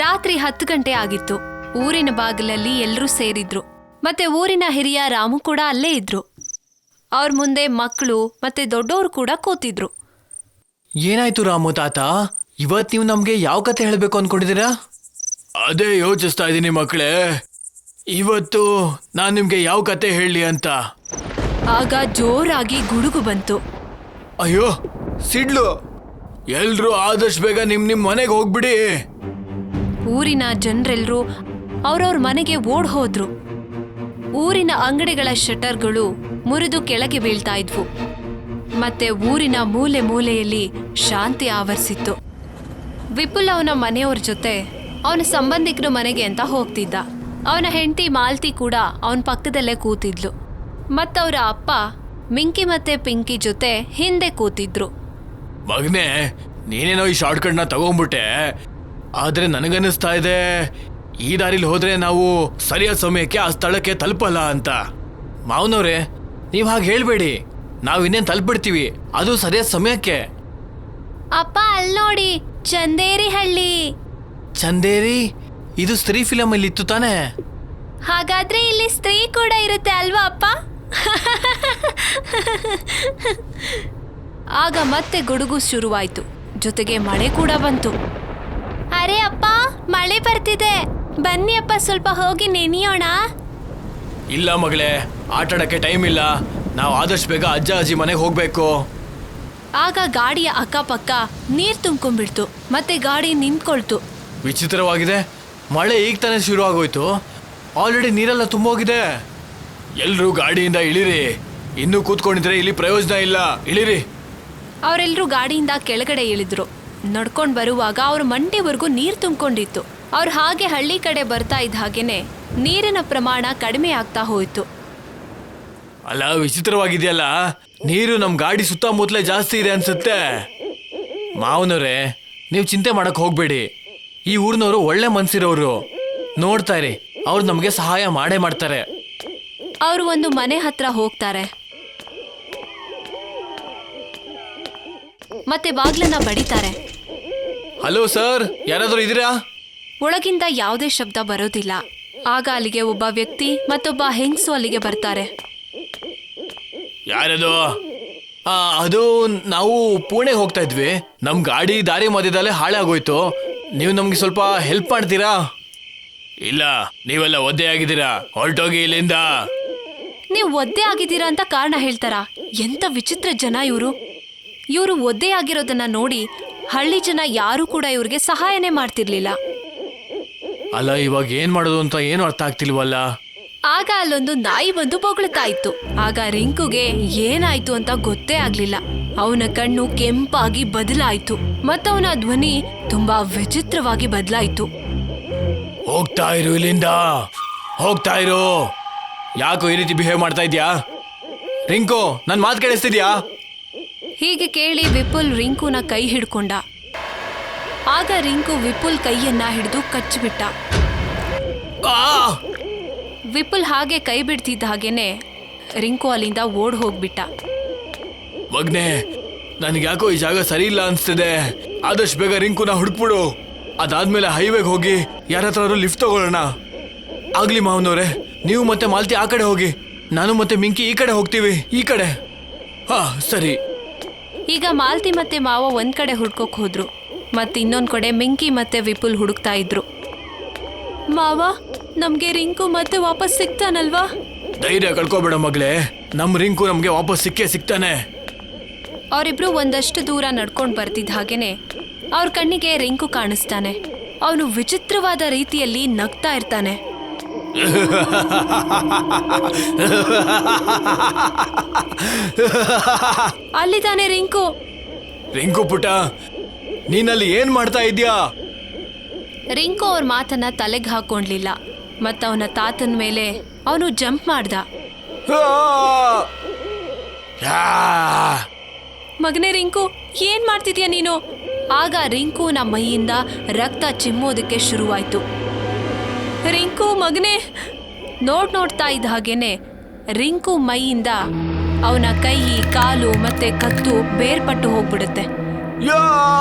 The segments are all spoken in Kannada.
ರಾತ್ರಿ 10 ಗಂಟೆ ಆಗಿತ್ತು. ಊರಿನ ಬಾಗಿಲಲ್ಲಿ ಎಲ್ಲರೂ ಸೇರಿದ್ರು. ಮತ್ತೆ ಊರಿನ ಹಿರಿಯ ರಾಮು ಕೂಡ ಅಲ್ಲೇ ಇದ್ರು. ಅವ್ರ ಮುಂದೆ ಮಕ್ಕಳು ಮತ್ತೆ ದೊಡ್ಡವರು ಕೂಡ ಕೂತಿದ್ರು. ಏನಾಯ್ತು ರಾಮು ತಾತ, ಇವತ್ ನೀವು ನಮ್ಗೆ ಯಾವ ಕತೆ ಹೇಳ್ಬೇಕು ಅನ್ಕೊಂಡಿದ್ದೀರಾ? ಅದೇ ಯೋಚಿಸ್ತಾ ಇದ್ದೀನಿ ಮಕ್ಕಳೇ, ಇವತ್ತು ನಾನ್ ನಿಮ್ಗೆ ಯಾವ ಕತೆ ಹೇಳಲಿ ಅಂತ. ಆಗ ಜೋರಾಗಿ ಗುಡುಗು ಬಂತು. ಅಯ್ಯೋ ಸಿಡ್ಲು! ಎಲ್ರೂ ಆದಷ್ಟು ಬೇಗ ನಿಮ್ ಮನೆಗೆ ಹೋಗ್ಬಿಡಿ. ಊರಿನ ಜನರೆಲ್ಲರೂ ಅವ್ರವ್ರ ಮನೆಗೆ ಓಡ್ ಹೋದ್ರು. ಊರಿನ ಅಂಗಡಿಗಳ ಶಟರ್ಗಳು ಮುರಿದು ಕೆಳಗೆ ಬೀಳ್ತಾ ಇದ್ವು. ಮತ್ತೆ ಊರಿನ ಮೂಲೆ ಮೂಲೆಯಲ್ಲಿ ಶಾಂತಿ ಆವರಿಸಿತ್ತು. ವಿಪುಲ್ ಅವನ ಮನೆಯವ್ರ ಜೊತೆ ಅವನ ಸಂಬಂಧಿಕರ ಮನೆಗೆ ಅಂತ ಹೋಗ್ತಿದ್ದ. ಅವನ ಹೆಂಡತಿ ಮಾಲ್ತಿ ಕೂಡ ಅವನ ಪಕ್ಕದಲ್ಲೇ ಕೂತಿದ್ಲು. ಮತ್ತವರ ಅಪ್ಪ ಮಿಂಕಿ ಮತ್ತೆ ಪಿಂಕಿ ಜೊತೆ ಹಿಂದೆ ಕೂತಿದ್ರು. ಮಗನೇ, ನೀನೇನೋ ಈ ಶಾರ್ಟ್ ಕಟ್ನ ತಗೊಂಡ್ಬಿಟ್ಟೆ, ಆದ್ರೆ ನನಗನ್ನಿಸ್ತಾ ಇದೆ ಈ ದಾರಿಲಿ ಹೋದ್ರೆ ನಾವು ಸರಿಯಾದ ಸಮಯಕ್ಕೆ ಆ ಸ್ಥಳಕ್ಕೆ ತಲುಪಲ್ಲ ಅಂತ. ಮಾವನವ್ರೆ, ನೀವ್ ಹಾಗೆ ಹೇಳ್ಬೇಡಿ, ನಾವ್ ಇನ್ನೇನ್ ತಲುಪಿಡ್ತೀವಿ, ಅದು ಸರಿಯಾದ ಸಮಯಕ್ಕೆ. ಅಪ್ಪ ಅಲ್ಲಿ ನೋಡಿ, ಚಂದೇರಿ ಹಳ್ಳಿ. ಚಂದೇರಿ? ಇದು ಸ್ತ್ರೀ ಫಿಲಮ್ ಅಲ್ಲಿ ಇತ್ತು ತಾನೆ? ಹಾಗಾದ್ರೆ ಇಲ್ಲಿ ಸ್ತ್ರೀ ಕೂಡ ಇರುತ್ತೆ ಅಲ್ವಾ ಅಪ್ಪ? ಆಗ ಮತ್ತೆ ಗುಡುಗು ಶುರುವಾಯ್ತು, ಜೊತೆಗೆ ಮಳೆ ಕೂಡ ಬಂತು. ಅರೆ ಅಪ್ಪ, ಮಳೆ ಬರ್ತಿದೆ, ಬನ್ನಿ ಅಪ್ಪ ಸ್ವಲ್ಪ ಹೋಗಿ ನೆನೆಯೋಣ. ಇಲ್ಲ ಮಗಳೇ, ಆಟಾಡಕ್ಕೆ ಟೈಮ್ ಇಲ್ಲ, ನಾವು ಆದಷ್ಟು ಬೇಗ ಅಜ್ಜ ಅಜ್ಜಿ ಮನೆಗೆ ಹೋಗ್ಬೇಕು. ಆಗ ಗಾಡಿಯ ಅಕ್ಕಪಕ್ಕ ನೀರ್ ತುಂಬ್ಕೊಂಡ್ಬಿಡ್ತು. ಮತ್ತೆ ಗಾಡಿ ನಿಂತ್ಕೊಳ್ತು. ವಿಚಿತ್ರವಾಗಿದೆ, ಮಳೆ ಈಗ ತಾನೇ ಶುರು ಆಗೋಯ್ತು, ಆಲ್ರೆಡಿ ನೀರೆಲ್ಲ ತುಂಬೋಗಿದೆ. ಎಲ್ರೂ ಗಾಡಿಯಿಂದ ಇಳಿರಿ, ಇನ್ನೂ ಕೂತ್ಕೊಂಡಿದ್ರೆ ಇಲ್ಲಿ ಪ್ರಯೋಜನ ಇಲ್ಲ, ಇಳಿರಿ. ಅವರೆಲ್ಲರೂ ಗಾಡಿಯಿಂದ ಕೆಳಗಡೆ ಇಳಿದ್ರು. ನಡ್ಕೊಂಡ್ ಬರುವಾಗ ಅವ್ರ ಮಂಡಿವರೆಗೂ ನೀರ್ ತುಂಬಿಕೊಂಡಿತ್ತು. ಅವ್ರು ಹಾಗೆ ಹಳ್ಳಿ ಕಡೆ ಬರ್ತಾ ಇದ್ದ ಹಾಗೇನೆ ನೀರಿನ ಪ್ರಮಾಣ ಕಡಿಮೆ ಆಗ್ತಾ ಹೋಯ್ತು. ಅಲ್ಲ, ವಿಚಿತ್ರವಾಗಿದೆಯಲ್ಲ, ನೀರು ನಮ್ ಗಾಡಿ ಸುತ್ತಮುತ್ತಲೇ ಜಾಸ್ತಿ ಇದೆ ಅನ್ಸುತ್ತೆ. ಮಾವನವ್ರೆ, ನೀವು ಚಿಂತೆ ಮಾಡಕ್ ಹೋಗ್ಬೇಡಿ, ಈ ಊರಿನವರು ಒಳ್ಳೆ ಮನ್ಸಿರೋರು, ನೋಡ್ತಾ ಇರಿ, ಅವ್ರು ನಮ್ಗೆ ಸಹಾಯ ಮಾಡೇ ಮಾಡ್ತಾರೆ. ಅವರು ಒಂದು ಮನೆ ಹತ್ರ ಹೋಗ್ತಾರೆ. ಮತ್ತೆ ಬಾಗ್ಲನ್ನ ಬಡಿತಾರೆ. ಹಲೋ ಸರ್, ಯಾರಾದ್ರೂ ಇದೀರಾ? ಒಳಗಿಂದ ಯಾವುದೇ ಶಬ್ದ ಬರೋದಿಲ್ಲ. ಆಗ ಅಲ್ಲಿಗೆ ಒಬ್ಬ ವ್ಯಕ್ತಿ ಮತ್ತೊಬ್ಬ ಹೆಂಗಸು ಅಲ್ಲಿಗೆ ಬರ್ತಾರೆ. ಯಾರದು? ಅದು ನಾವು ಪುಣೆಗೆ ಹೋಗ್ತಾ ಇದ್ವಿ, ನಮ್ ಗಾಡಿ ದಾರಿ ಮಧ್ಯದಲ್ಲೇ ಹಾಳೆ ಆಗೋಯ್ತು, ನೀವು ನಮ್ಗೆ ಸ್ವಲ್ಪ ಹೆಲ್ಪ್ ಮಾಡ್ತೀರಾ? ಇಲ್ಲ, ನೀವೆಲ್ಲ ಒದ್ದೆ ಆಗಿದ್ದೀರಾ, ಹೊರಟೋಗಿ ಇಲ್ಲಿಂದ. ನೀವು ಒದ್ದೆ ಆಗಿದ್ದೀರಾ ಅಂತ ಕಾರಣ ಹೇಳ್ತಾರಾ? ಎಂತ ವಿಚಿತ್ರ ಜನ ಇವರು. ಇವರು ಒದ್ದೆ ಆಗಿರೋದನ್ನ ನೋಡಿ ಹಳ್ಳಿ ಜನ ಯಾರು ಕೂಡ ಇವ್ರಿಗೆ ಸಹಾಯನೇ ಮಾಡ್ತಿರ್ಲಿಲ್ಲ. ಅಲ್ಲ, ಇವಾಗ ಏನ್ ಮಾಡೋದು ಅಂತ ಏನು ಅರ್ಥ ಆಗ್ತಿಲ್ವಲ್ಲ. ಆಗ ಅಲ್ಲೊಂದು ನಾಯಿ ಬಂದು ಬೊಗಳ್ತಾ ಇತ್ತು. ಆಗ ರಿಂಕುಗೆ ಏನಾಯ್ತು ಅಂತ ಗೊತ್ತೇ ಆಗ್ಲಿಲ್ಲ. ಅವನ ಕಣ್ಣು ಕೆಂಪಾಗಿ ಬದಲಾಯ್ತು ಮತ್ತವನ ಧ್ವನಿ ತುಂಬಾ ವಿಚಿತ್ರವಾಗಿ ಬದಲಾಯ್ತು. ಹೋಗ್ತಾ ಇರು ಇಲ್ಲಿಂದ, ಹೋಗ್ತಾ ಇರು. ಯಾಕೋ ಈ ರೀತಿ ಬಿಹೇವ್ ಮಾಡ್ತಾ ಇದ್ಯಾ? ರಿಂಕು, ನನ್ ಮಾತು ಕೇಳಿಸ್ತಿದ್ಯಾ? ಹೀಗೆ ಕೇಳಿ ವಿಪುಲ್ ರಿಂಕುನ ಕೈ ಹಿಡ್ಕೊಂಡ. ಆಗ ರಿಂಕು ವಿಪುಲ್ ಕೈಯನ್ನ ಹಿಡಿದು ಕಚ್ಚಿಬಿಟ್ಟ. ವಿಪುಲ್ ಹಾಗೆ ಕೈ ಬಿಡ್ತಿದ್ದ ಹಾಗೇನೆ ರಿಂಕು ಅಲ್ಲಿಂದ ಓಡ್ ಹೋಗ್ಬಿಟ್ಟ. ಮಗ್ನೆ, ನನ್ಗೆ ಯಾಕೋ ಈ ಜಾಗ ಸರಿ ಇಲ್ಲ ಅನ್ಸ್ತಿದೆ, ಆದಷ್ಟು ಬೇಗ ರಿಂಕುನ ಹುಡುಕ್ಬಿಡು. ಅದಾದ್ಮೇಲೆ ಹೈವೇಗೆ ಹೋಗಿ ಯಾರ ಹತ್ರ ಲಿಫ್ಟ್ ತಗೊಳ್ಳೋಣ. ಆಗ್ಲಿ ಮಾವನವ್ರೆ, ನೀವು ಮತ್ತೆ ಮಾಲ್ತಿ ಆ ಕಡೆ ಹೋಗಿ, ನಾನು ಮತ್ತೆ ಮಿಂಕಿ ಈ ಕಡೆ ಹೋಗ್ತೀವಿ, ಈ ಕಡೆ. ಹಾ ಸರಿ. ಈಗ ಮಾಲ್ತಿ ಮತ್ತೆ ಮಾವ ಒಂದ್ ಕಡೆ ಹುಡ್ಕೋಕ್ ಹೋದ್ರು, ಮತ್ತೆ ಇನ್ನೊಂದ್ ಕಡೆ ಮಿಂಕಿ ಮತ್ತೆ ವಿಪುಲ್ ಹುಡುಕ್ತಾ ಇದ್ರು. ಮಾವ, ನಮ್ಗೆ ರಿಂಕು ಮತ್ತೆ ವಾಪಸ್ ಸಿಗ್ತಾನಲ್ವಾ? ಧೈರ್ಯ ಕಳ್ಕೊಬೇಡ ಮಗಳೇ, ನಮ್ ರಿಂಕು ನಮ್ಗೆ ವಾಪಸ್ ಸಿಕ್ಕೇ ಸಿಗ್ತಾನೆ. ಅವರಿಬ್ರು ಒಂದಷ್ಟು ದೂರ ನಡ್ಕೊಂಡು ಬರ್ತಿದ್ದ ಹಾಗೇನೆ ಅವ್ರ ಕಣ್ಣಿಗೆ ರಿಂಕು ಕಾಣಿಸ್ತಾನೆ. ಅವನು ವಿಚಿತ್ರವಾದ ರೀತಿಯಲ್ಲಿ ನಗ್ತಾ ಇರ್ತಾನೆ. ಅಲ್ಲಿದ್ದಾನೆ ರಿಂಕು. ರಿಂಕು ಪುಟ, ನೀನಲ್ಲಿ ಏನ್ ಮಾಡ್ತಾ ಇದ್ಯಾ? ರಿಂಕು ಅವ್ರ ಮಾತನ್ನ ತಲೆಗೆ ಹಾಕೊಂಡ್ಲಿಲ್ಲ. ಮತ್ತವನ ತಾತನ ಮೇಲೆ ಅವನು ಜಂಪ್ ಮಾಡ್ದ. ಮಗನೇ ರಿಂಕು, ಏನ್ ಮಾಡ್ತಿದ್ಯಾ ನೀನು? ಆಗ ರಿಂಕುನ ಮೈಯಿಂದ ರಕ್ತ ಚಿಮ್ಮೋದಕ್ಕೆ ಶುರುವಾಯ್ತು. ರಿಂಕು ಮಗನೇ, ನೋಡ್ತಾ ಇದ್ದ ಹಾಗೇನೆ ರಿಂಕು ಮೈಯಿಂದ ಅವನ ಕೈ, ಕಾಲು ಮತ್ತೆ ಕತ್ತು ಬೇರ್ಪಟ್ಟು ಹೋಗ್ಬಿಡುತ್ತೆ.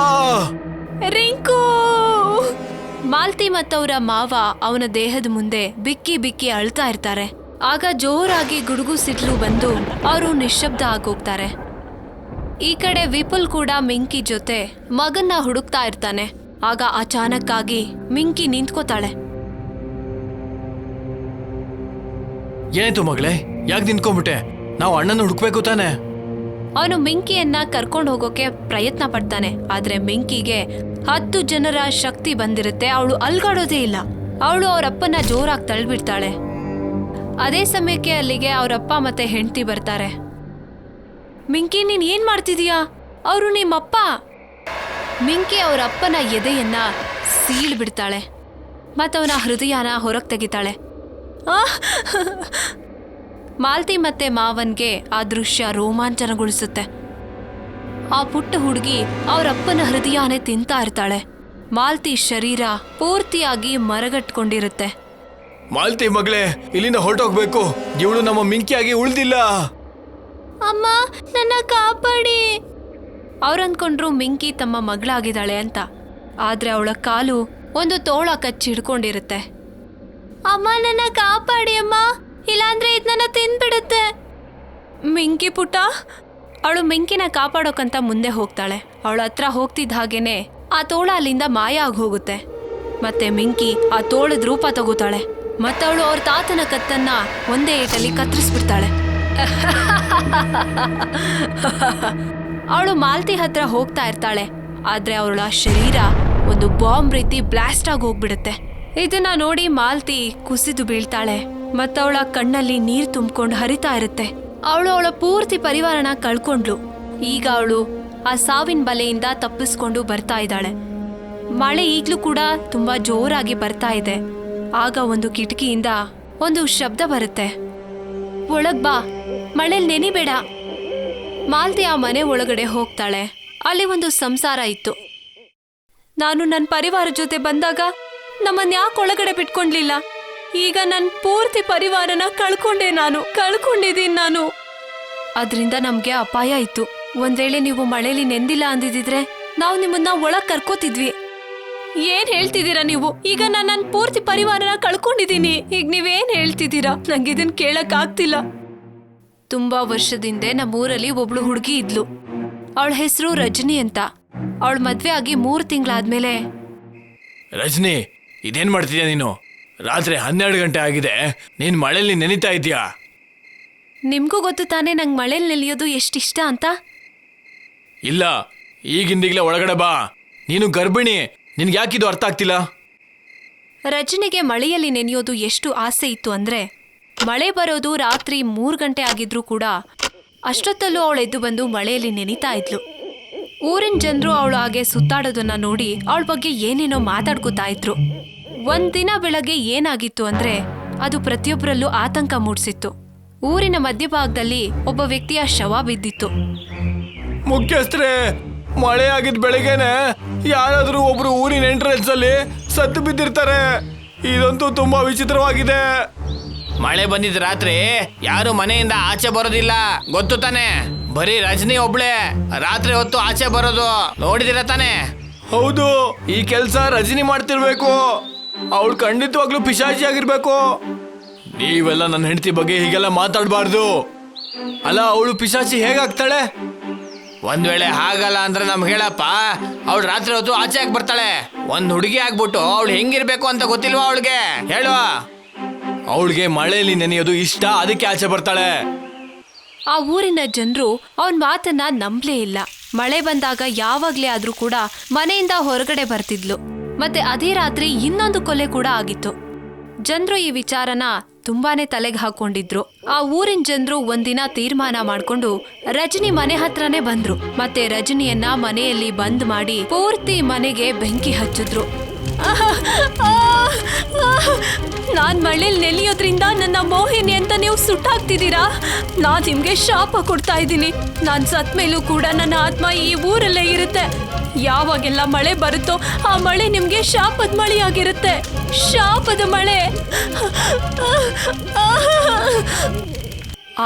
ರಿಂಕು! ಮಾಲ್ತಿ ಮತ್ತವರ ಮಾವ ಅವನ ದೇಹದ ಮುಂದೆ ಬಿಕ್ಕಿ ಬಿಕ್ಕಿ ಅಳ್ತಾ ಇರ್ತಾರೆ. ಆಗ ಜೋರಾಗಿ ಗುಡುಗು ಸಿಡ್ಲು ಬಂದು ಅವರು ನಿಶ್ಶಬ್ದ ಆಗೋಗ್ತಾರೆ. ಈ ಕಡೆ ವಿಪುಲ್ ಕೂಡ ಮಿಂಕಿ ಜೊತೆ ಮಗನ್ನ ಹುಡುಕ್ತಾ ಇರ್ತಾನೆ. ಆಗ ಅಚಾನಕ್ ಆಗಿ ಮಿಂಕಿ ನಿಂತ್ಕೋತಾಳೆ. ಏನಾಯ್ತು ಮಗಳೇ, ಯಾಕೆ ನಿಂತ್ಕೊಂಡ್ಬಿಟ್ಟೆ? ನಾವು ಅಣ್ಣನ ಹುಡುಕ್ಬೇಕು ತಾನೆ. ಅವನು ಮಿಂಕಿಯನ್ನ ಕರ್ಕೊಂಡು ಹೋಗೋಕೆ ಪ್ರಯತ್ನ ಪಡ್ತಾನೆ. ಆದ್ರೆ ಮಿಂಕಿಗೆ 10 ಜನರ ಶಕ್ತಿ ಬಂದಿರುತ್ತೆ. ಅವಳು ಅಲ್ಗಾಡೋದೇ ಇಲ್ಲ. ಅವಳು ಅವರಪ್ಪನ ಜೋರಾಗಿ ತಳ್ಳಿಬಿಡ್ತಾಳೆ. ಅದೇ ಸಮಯಕ್ಕೆ ಅಲ್ಲಿಗೆ ಅವರಪ್ಪ ಮತ್ತೆ ಹೆಂಡತಿ ಬರ್ತಾರೆ. ಮಿಂಕಿ, ನೀನ್ ಏನ್ ಮಾಡ್ತಿದೀಯಾ? ಅವರು ನಿಮ್ಮಪ್ಪ. ಮಿಂಕಿ ಅವರಪ್ಪನ ಎದೆಯನ್ನ ಸೀಳ್ ಬಿಡ್ತಾಳೆ ಮತ್ತವನ ಹೃದಯನ ಹೊರಗೆ ತೆಗಿತಾಳೆ. ಮಾಲ್ತಿ ಮತ್ತೆ ಮಾವನ್ಗೆ ಆ ದೃಶ್ಯ ರೋಮಾಂಚನಗೊಳಿಸುತ್ತೆ. ಆ ಪುಟ್ಟ ಹುಡುಗಿ ಅವರಪ್ಪನ ಹೃದಯನೇ ತಿಂತಾ ಇರ್ತಾಳೆ. ಮಾಲ್ತಿ ಶರೀರ ಪೂರ್ತಿಯಾಗಿ ಮರಗಟ್ಕೊಂಡಿರುತ್ತೆ. ಮಾಲ್ತಿ ಮಗಳೇ, ಇಲ್ಲಿಂದ ಹೊರಟೋಗ್ಬೇಕು. ಇವಳು ನಮ್ಮ ಮಿಂಕಿಯಾಗಿ ಉಳ್ದಿಲ್ಲ. ಅಮ್ಮ, ನನ್ನ ಕಾಪಾಡಿ. ಅವ್ರನ್ಕೊಂಡ್ರು ಮಿಂಕಿ ತಮ್ಮ ಮಗಳಾಗಿದ್ದಾಳೆ ಅಂತ. ಆದ್ರೆ ಅವಳ ಕಾಲು ಒಂದು ತೋಳ ಕಚ್ಚಿಡ್ಕೊಂಡಿರುತ್ತೆ. ಅಮ್ಮ, ನನ್ನ ಕಾಪಾಡಿ ಅಮ್ಮ, ಇಲ್ಲಾಂದ್ರೆ ಇದು ನನ್ನ ತಿಂದ್ಬಿಡುತ್ತೆ. ಮಿಂಕಿ ಪುಟ್ಟ. ಅವಳು ಮಿಂಕಿನ ಕಾಪಾಡೋಕಂತ ಮುಂದೆ ಹೋಗ್ತಾಳೆ. ಅವಳ ಹತ್ರ ಹೋಗ್ತಿದ್ದ ಹಾಗೇನೆ ಆ ತೋಳ ಅಲ್ಲಿಂದ ಮಾಯ ಆಗಿ ಹೋಗುತ್ತೆ. ಮತ್ತೆ ಮಿಂಕಿ ಆ ತೋಳದ ರೂಪ ತಗೋತಾಳೆ. ಮತ್ತವಳು ಅವ್ರ ತಾತನ ಕತ್ತನ್ನ ಒಂದೇ ಏಟಲ್ಲಿ ಕತ್ತರಿಸ್ಬಿಡ್ತಾಳೆ. ಅವಳು ಮಾಲ್ತಿ ಹತ್ರ ಹೋಗ್ತಾ ಇರ್ತಾಳೆ. ಆದ್ರೆ ಅವಳ ಶರೀರ ಒಂದು ಬಾಂಬ್ ರೀತಿ ಬ್ಲಾಸ್ಟ್ ಆಗಿ ಹೋಗ್ಬಿಡುತ್ತೆ. ಇದನ್ನ ನೋಡಿ ಮಾಲ್ತಿ ಕುಸಿದು ಬೀಳ್ತಾಳೆ. ಮತ್ತವಳ ಕಣ್ಣಲ್ಲಿ ನೀರ್ ತುಂಬಿಕೊಂಡು ಹರಿತಾ ಇರುತ್ತೆ. ಅವಳು ಅವಳ ಪೂರ್ತಿ ಪರಿವಾರನ ಕಳ್ಕೊಂಡ್ಲು. ಈಗ ಅವಳು ಆ ಸಾವಿನ ಬಲೆಯಿಂದ ತಪ್ಪಿಸ್ಕೊಂಡು ಬರ್ತಾ ಇದ್ದಾಳೆ. ಮಳೆ ಈಗ್ಲೂ ಕೂಡ ತುಂಬಾ ಜೋರಾಗಿ ಬರ್ತಾ ಇದೆ. ಆಗ ಒಂದು ಕಿಟಕಿಯಿಂದ ಒಂದು ಶಬ್ದ ಬರುತ್ತೆ. ಒಳಗ್ ಬಾ, ಮಳೆಲ್ ನೆನಿಬೇಡ. ಮಾಲ್ತಿ ಆ ಮನೆ ಒಳಗಡೆ ಹೋಗ್ತಾಳೆ. ಅಲ್ಲಿ ಒಂದು ಸಂಸಾರ ಇತ್ತು. ನಾನು ನನ್ನ ಪರಿವಾರ ಜೊತೆ ಬಂದಾಗ ನಮ್ಮನ್ನ ಯಾಕೆ ಒಳಗಡೆ ಬಿಟ್ಕೊಂಡ್ಲಿಲ್ಲ? ಈಗ ನನ್ನ ಪೂರ್ತಿ ಪರಿವಾರನ ಕಳ್ಕೊಂಡಿದ್ದೀನಿ ನಾನು. ಅದರಿಂದ ನಮ್ಗೆ ಅಪಾಯ ಇತ್ತು. ಒಂದ್ ವೇಳೆ ನೀವು ಮಳೆಯಲ್ಲಿ ನೆಂದಿಲ್ಲ ಅಂದಿದ್ರೆ ನಾವು ನಿಮ್ಮನ್ನ ಒಳಗ್ ಕರ್ಕೋತಿದ್ವಿ. ಏನ್ ಹೇಳ್ತಿದ್ದೀರಾ ನೀವು? ಈಗ ನಾನು ನನ್ನ ಪೂರ್ತಿ ಪರಿವಾರನ ಕಳ್ಕೊಂಡಿದ್ದೀನಿ. ಈಗ ನೀವೇನ್ ಹೇಳ್ತಿದ್ದೀರಾ? ನಂಗೆ ಇದನ್ ಕೇಳಕ್ ಆಗ್ತಿಲ್ಲ. ತುಂಬಾ ವರ್ಷದಿಂದೆ ನಮ್ಮೂರಲ್ಲಿ ಒಬ್ಳು ಹುಡುಗಿ ಇದ್ಲು. ಅವಳ ಹೆಸರು ರಜನಿ ಅಂತ. ಅವಳ ಮದ್ವೆ ಆಗಿ 3 ತಿಂಗಳಾದ್ಮೇಲೆ. ರಜನಿ, ಇದೇನ್ ಮಾಡ್ತಿದ್ಯಾ ನೀನು? ರಾತ್ರಿ 12 ಗಂಟೆ ಆಗಿದೆ, ನೀನ್ ಮಳೆಯಲ್ಲಿ ನೆನಿತಾ ಇದೀಯಾ? ನಿಮ್ಗೂ ಗೊತ್ತು ತಾನೇ ನಂಗೆ ಮಳೆಯಲ್ಲಿ ನೆನೆಯೋದು ಎಷ್ಟಿಷ್ಟ ಅಂತ. ಇಲ್ಲ, ಈಗಿಂದೀಗ್ಲೇ ಒಳಗಡೆ ಬಾ. ನೀನು ಗರ್ಭಿಣಿ, ನಿನ್ಗೆ ಯಾಕಿದು ಅರ್ಥ ಆಗ್ತಿಲ್ಲ? ರಜನಿಗೆ ಮಳೆಯಲ್ಲಿ ನೆನೆಯೋದು ಎಷ್ಟು ಆಸೆ ಇತ್ತು ಅಂದ್ರೆ, ಮಳೆ ಬರೋದು ರಾತ್ರಿ 3 ಗಂಟೆ ಆಗಿದ್ರೂ ಕೂಡ ಅಷ್ಟೊತ್ತಲ್ಲೂ ಅವಳು ಎದ್ದು ಬಂದು ಮಳೆಯಲ್ಲಿ ನೆನಿತಾ ಇದ್ಲು. ಊರಿನ ಜನರು ಅವಳು ಹಾಗೆ ಸುತ್ತಾಡೋದನ್ನ ನೋಡಿ ಅವಳ ಬಗ್ಗೆ ಏನೇನೋ ಮಾತಾಡ್ಕೋತಾ ಇದ್ರು. ಒಂದಿನ ಬೆಳಗ್ಗೆ ಏನಾಗಿತ್ತು ಅಂದ್ರೆ ಅದು ಪ್ರತಿಯೊಬ್ಬರಲ್ಲೂ ಆತಂಕ ಮೂಡಿಸಿತ್ತು. ಊರಿನ ಮಧ್ಯಭಾಗದಲ್ಲಿ ಒಬ್ಬ ವ್ಯಕ್ತಿಯ ಶವ ಬಿದ್ದಿತ್ತು. ಮುಖ್ಯಸ್ಥರೇ, ಮಳೆ ಆಗಿದ್ ಬೆಳಿಗ್ಗೆನೆ ಯಾರಾದ್ರೂ ಒಬ್ರು ಊರಿನ ಎಂಟ್ರೆನ್ಸ್ ಅಲ್ಲಿ ಸತ್ತು ಬಿದ್ದಿರ್ತಾರೆ. ಇದಂತೂ ತುಂಬಾ ವಿಚಿತ್ರವಾಗಿದೆ. ಮಳೆ ಬಂದಿದ್ ರಾತ್ರಿ ಯಾರು ಮನೆಯಿಂದ ಆಚೆ ಬರೋದಿಲ್ಲ, ಗೊತ್ತು ತಾನೆ? ಬರೀ ರಜನಿ ಒಬ್ಳೆ ರಾತ್ರಿ ಹೊತ್ತು ಆಚೆ ಬರೋದು, ನೋಡಿದಿರ ತಾನೆ? ಹೌದು, ಈ ಕೆಲ್ಸ ರಜನಿ ಮಾಡ್ತಿರ್ಬೇಕು. ಅವಳು ಖಂಡಿತವಾಗ್ಲೂ ಪಿಶಾಚಿ ಆಗಿರ್ಬೇಕು. ನೀವೆಲ್ಲ ನನ್ನ ಹೆಂಡತಿ ಬಗ್ಗೆ ಹೀಗೆಲ್ಲ ಮಾತಾಡಬಾರ್ದು. ಅಲ್ಲ, ಅವಳು ಪಿಶಾಚಿ ಹೇಗಾಗ್ತಾಳೆ? ಒಂದ್ ವೇಳೆ ಹಾಗಲ್ಲ ಅಂದ್ರೆ ನಮ್ಗೆ ಹೇಳಪ್ಪ. ಅವಳು ರಾತ್ರಿ ಹೊತ್ತು ಆಚೆ ಆಗಿ ಬರ್ತಾಳೆ. ಒಂದ್ ಹುಡುಗಿ ಆಗ್ಬಿಟ್ಟು ಅವಳು ಹೆಂಗಿರ್ಬೇಕು ಅಂತ ಗೊತ್ತಿಲ್ವಾ ಅವಳಿಗೆ? ಹೇಳುವ. ಅವಳಿಗೆ ಮಳೆಯಲ್ಲಿ ನೆನೆಯೋದು ಇಷ್ಟ, ಅದಕ್ಕೆ ಆಚೆ ಬರ್ತಾಳೆ. ಆ ಊರಿನ ಜನರು ಅವನ್ ಮಾತನ್ನ ನಂಬ್ಲೇ ಇಲ್ಲ. ಮಳೆ ಬಂದಾಗ ಯಾವಾಗ್ಲೇ ಆದ್ರೂ ಕೂಡ ಮನೆಯಿಂದ ಹೊರಗಡೆ ಬರ್ತಿದ್ಲು. ಮತ್ತೆ ಅದೇ ರಾತ್ರಿ ಇನ್ನೊಂದು ಕೊಲೆ ಕೂಡ ಆಗಿತ್ತು. ಜನರು ಈ ವಿಚಾರನ ತುಂಬಾನೇ ತಲೆಗೆ ಹಾಕೊಂಡಿದ್ರು. ಆ ಊರಿನ ಜನರು ಒಂದಿನ ತೀರ್ಮಾನ ಮಾಡ್ಕೊಂಡು ರಜನಿ ಮನೆ ಹತ್ರನೇ ಬಂದ್ರು. ಮತ್ತೆ ರಜನಿಯನ್ನ ಮನೆಯಲ್ಲಿ ಬಂದ್ ಮಾಡಿ ಪೂರ್ತಿ ಮನೆಗೆ ಬೆಂಕಿ ಹಚ್ಚಿದ್ರು. ನಾನ್ ಮಳೆಯಲ್ಲಿ ನೆನೆಯೋದ್ರಿಂದ ನನ್ನ ಮೋಹಿನಿ ಅಂತ ನೀವು ಸುಟ್ಟಾಗ್ತಿದ್ದೀರಾ? ನಾನ್ ನಿಮ್ಗೆ ಶಾಪ ಕೊಡ್ತಾ ಇದ್ದೀನಿ. ನಾನ್ ಸತ್ ಮೇಲೂ ಕೂಡ ನನ್ನ ಆತ್ಮ ಈ ಊರಲ್ಲೇ ಇರುತ್ತೆ. ಯಾವಾಗೆಲ್ಲ ಮಳೆ ಬರುತ್ತೋ ಆ ಮಳೆ ನಿಮ್ಗೆ ಶಾಪದ ಮಳೆಯಾಗಿರುತ್ತೆ. ಶಾಪದ ಮಳೆ.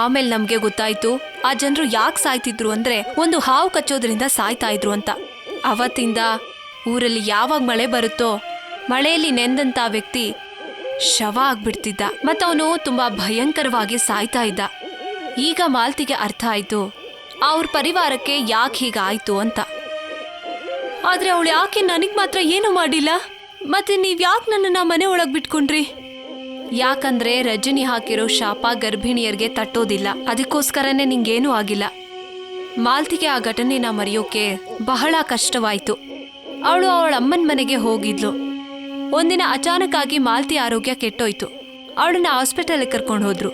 ಆಮೇಲೆ ನಮ್ಗೆ ಗೊತ್ತಾಯ್ತು ಆ ಜನರು ಯಾಕೆ ಸಾಯ್ತಿದ್ರು ಅಂದ್ರೆ ಒಂದು ಹಾವು ಕಚ್ಚೋದ್ರಿಂದ ಸಾಯ್ತಾ ಇದ್ರು ಅಂತ. ಅವತ್ತಿಂದ ಊರಲ್ಲಿ ಯಾವಾಗ ಮಳೆ ಬರುತ್ತೋ ಮಳೆಯಲ್ಲಿ ನೆಂದಂತ ವ್ಯಕ್ತಿ ಶವ ಆಗ್ಬಿಡ್ತಿದ್ದ ಮತ್ತವನು ತುಂಬಾ ಭಯಂಕರವಾಗಿ ಸಾಯ್ತಾ ಇದ್ದ. ಈಗ ಮಾಲ್ತಿಗೆ ಅರ್ಥ ಆಯ್ತು ಅವ್ರ ಪರಿವಾರಕ್ಕೆ ಯಾಕೆ ಹೀಗಾಯ್ತು ಅಂತ. ಆದ್ರೆ ಅವಳು ಯಾಕೆ ನನಗ್ ಮಾತ್ರ ಏನು ಮಾಡಿಲ್ಲ, ಮತ್ತೆ ನೀವ್ ಯಾಕೆ ನನ್ನನ್ನ ಮನೆ ಒಳಗ್ ಬಿಟ್ಕೊಂಡ್ರಿ? ಯಾಕಂದ್ರೆ ರಜನಿ ಹಾಕಿರೋ ಶಾಪ ಗರ್ಭಿಣಿಯರಿಗೆ ತಟ್ಟೋದಿಲ್ಲ, ಅದಕ್ಕೋಸ್ಕರನೇ ನಿಂಗೇನೂ ಆಗಿಲ್ಲ. ಮಾಲ್ತಿಗೆ ಆ ಘಟನೆನ ಮರೆಯೋಕೆ ಬಹಳ ಕಷ್ಟವಾಯ್ತು. ಅವಳು ಅವಳ ಅಮ್ಮನ ಮನೆಗೆ ಹೋಗಿದ್ಲು. ಒಂದಿನ ಅಚಾನಕ್ ಆಗಿ ಮಾಲ್ತಿ ಆರೋಗ್ಯ ಕೆಟ್ಟೋಯ್ತು. ಅವಳನ್ನ ಹಾಸ್ಪಿಟಲ್ಗೆ ಕರ್ಕೊಂಡು ಹೋದ್ರು.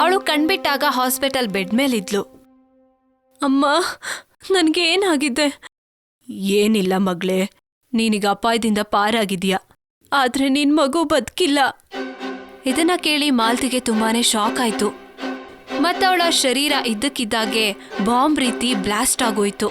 ಅವಳು ಕಣ್ಬಿಟ್ಟಾಗ ಹಾಸ್ಪಿಟಲ್ ಬೆಡ್ ಮೇಲಿದ್ಲು. ಅಮ್ಮ, ನನ್ಗೆ ಏನಾಗಿದೆ? ಏನಿಲ್ಲ ಮಗಳೇ, ನೀನೀಗ ಅಪಾಯದಿಂದ ಪಾರಾಗಿದ್ಯಾ, ಆದ್ರೆ ನಿನ್ ಮಗು ಬದುಕಿಲ್ಲ. ಇದನ್ನ ಕೇಳಿ ಮಾಲ್ತಿಗೆ ತುಂಬಾನೇ ಶಾಕ್ ಆಯ್ತು. ಮತ್ತವಳ ಶರೀರ ಇದ್ದಕ್ಕಿದ್ದಾಗೆ ಬಾಂಬ್ ರೀತಿ ಬ್ಲಾಸ್ಟ್ ಆಗೋಯ್ತು.